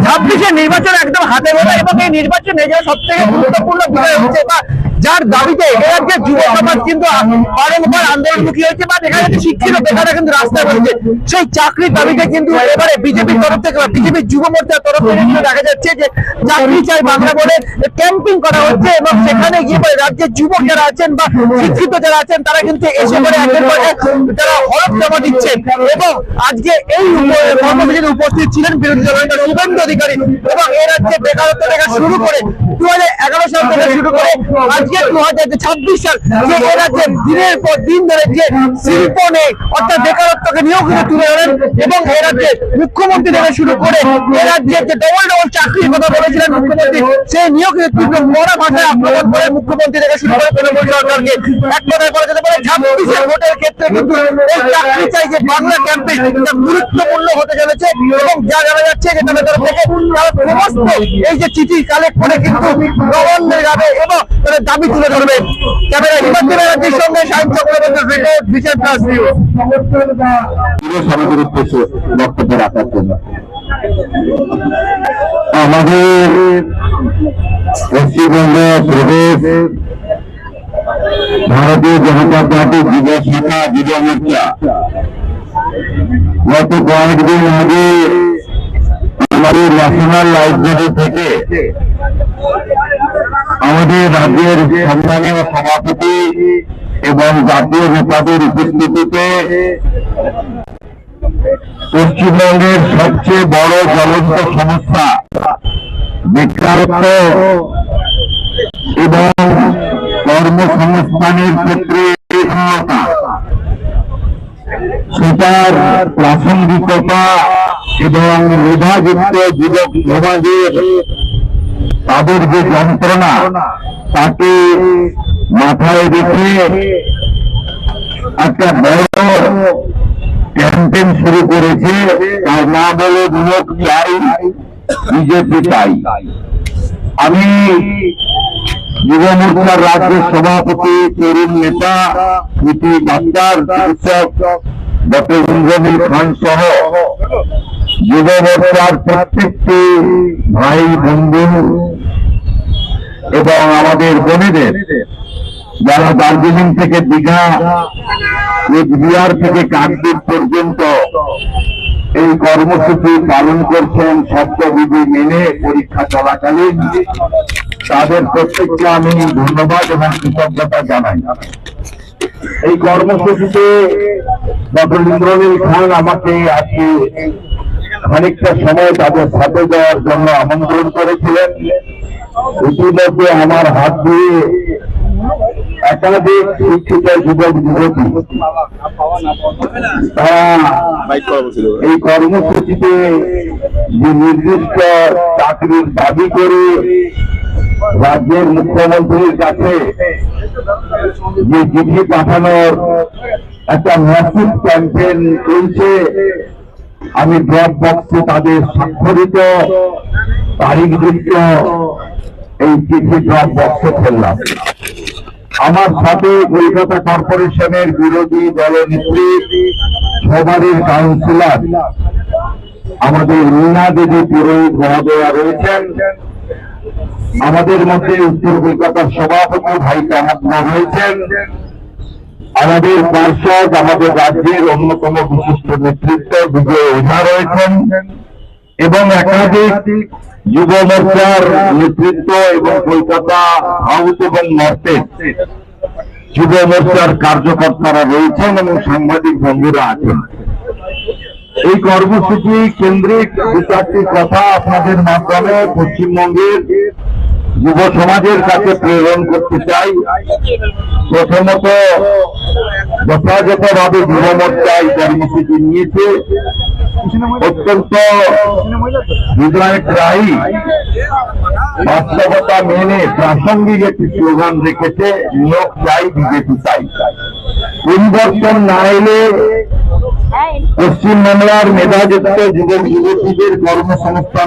ছাব্বিশের নির্বাচন একদম হাতে গোনা এবং এই নির্বাচনে যে সব থেকে গুরুত্বপূর্ণ বিষয় হচ্ছে বা যার দাবিতে এ রাজ্যের যুব সমাজ কিন্তু বারংবার আন্দোলনমুখী হয়েছে বা দেখা যাচ্ছে শিক্ষিত বেকাররা কিন্তু রাস্তায় বসেছে, সেই চাকরির দাবিতে কিন্তু এবারে বিজেপির তরফ থেকে বা বিজেপির যুব মোর্চার তরফ থেকে কিন্তু দেখা যাচ্ছে যে চাকরি চাই বাংলা বলে ক্যাম্পিং করা হচ্ছে এবং সেখানে গিয়ে পরে রাজ্যের যুবক যারা আছেন বা শিক্ষিত যারা আছেন তারা কিন্তু এসে পরে একের পর এক তারা হলফ জমা দিচ্ছেন। এবং আজকে এই কর্মসূচিতে উপস্থিত ছিলেন বিরোধী দলনেতা শুভেন্দু অধিকারী এবং এ রাজ্যে বেকারত্ব থেকে শুরু করে 2011 সাল থেকে শুরু করে আজকে 2026 সাল যে এ রাজ্যে দিনের পর দিন ধরে যে শিল্প নেই অর্থাৎ বেকারত্বকে নিয়েও কিন্তু তুলে ধরেন এবং এ রাজ্যে মুখ্যমন্ত্রী থেকে শুরু করে এ রাজ্যের যে ডবল চাকরির কথা বলেছিলেন মুখ্যমন্ত্রী সেই নিয়েও কিন্তু তীব্র বড় ভাষায় আক্রমণ করে মুখ্যমন্ত্রী থেকে শুরু করে তৃণমূল সরকারকে এক কথায় বলা যেতে পারে 26 ভোটের ক্ষেত্রে কিন্তু এই চাকরি চাই যে বাংলা ক্যাম্পেইন গুরুত্বপূর্ণ হতে চলেছে এবং যা জানা যাচ্ছে যে তাদের তরফ থেকে তারা সমস্ত এই যে চিঠি কালেক্ট করে কিন্তু গভর্নর যাবে এবং তাদের দাবি তুলে ধরবে। ক্যামেরা হিমাদ্রি ব্যানার্জির সঙ্গে সায়ন চক্রবর্তীর রিপোর্ট ভিশন প্লাস নিউজ। সমাজের উদ্দেশ্যে বক্তব্য রাখার জন্য আমাদের পশ্চিমবঙ্গ প্রদেশ ভারতীয় জনতা পার্টি যুব শাখা যুব মোর্চা গত কয়েকদিন আগে আমাদের ন্যাশনাল লাইব্রেরি থেকে আমাদের রাজ্যের সম্মানীয় সভাপতি এবং জাতীয় নেতাদের উপস্থিতিতে পশ্চিমবঙ্গের সবচেয়ে বড় জ্বলন্ত সমস্যা বেকারত্ব এবং কর্মসংস্থানের ক্ষেত্রে শূন্যতা সেটার প্রাসঙ্গিকতা এবং মেধাযুক্ত যুবক সমাজের তাদের যে যন্ত্রণা তাকে মাথায় রেখে একটা বড় ক্যাম্পেইন শুরু করেছে, তার নাম হলো লোক চাই বিজেপি চাই। আমি যুব মোর্চার রাজ্য সভাপতি তরুণ নেতা কৃতি ডাক্তার চিকিৎসক ডক্টর ইন্দ্রনীল খান সহ যুব মোর্চার প্রত্যেকটি ভাই বন্ধু এবং আমাদের বোনেদের যারা দার্জিলিং থেকে দীঘা বিহার থেকে কাকদ্বীপ পর্যন্ত এই কর্মসূচি পালন করছেন শব্দবিধি মেনে পরীক্ষা চলাকালীন, তাদের প্রত্যেককে আমি ধন্যবাদ এবং কৃতজ্ঞতা জানাই। এই কর্মসূচিতে ডক্টর ইন্দ্রনীল খান আমাকে আজকে খানিকটা সময় তাদের সাথে যাওয়ার জন্য আমন্ত্রণ করেছিলেন। ইতিমধ্যে আমার হাত দিয়ে একাধিক শিক্ষিত যুবক যুবতী তারা এই কর্মসূচিতে যে নির্দিষ্ট চাকরির দাবি করে রাজ্যের মুখ্যমন্ত্রীর কাছে যে চিঠি পাঠানোর একটা ম্যাসিভ ক্যাম্পেইন চলছে, আমি ড্রপ বক্সে তাদের স্বাক্ষরিত তারিখযুক্ত এই চিঠি ড্রপ বক্সে ফেললাম। আমার সাথে কলকাতা কর্পোরেশনের বিরোধী দলনেত্রী সবারের কাউন্সিলর আমাদের মীনা দেবী পুরোহিত মহোদয়া রয়েছেন, আমাদের মধ্যে উত্তর কলকাতার সভাপতি ভাই কামাত্ম রয়েছেন, আমাদের পার্ষদ আমাদের রাজ্যের অন্যতম বিশিষ্ট নেতৃত্ব বিজয় ওঝা রয়েছেন এবং একাধিক যুব মোর্চার নেতৃত্ব এবং কলকাতা সাউথ এবং নর্থের যুব মোর্চার কার্যকর্তারা রয়েছেন এবং সাংবাদিক বন্ধুরা আছেন। এই কর্মসূচি কেন্দ্রিক দু চারটি কথা আপনাদের মাধ্যমে পশ্চিমবঙ্গের যুব সমাজের কাছে প্রেরণ করতে চাই। প্রথমত, যথাযথভাবে যুব মোর্চা এই কর্মসূচি নিয়েছে, অত্যন্ত হৃদয়গ্রাহী বাস্তবতা মেনে প্রাসঙ্গিক একটি স্লোগান রেখেছে, নিয়োগ চাই বিজেপি চাই। পরিবর্তন না এলে পশ্চিমবাংলার মেধাযুক্ত যুবক যুবতীদের কর্মসংস্থান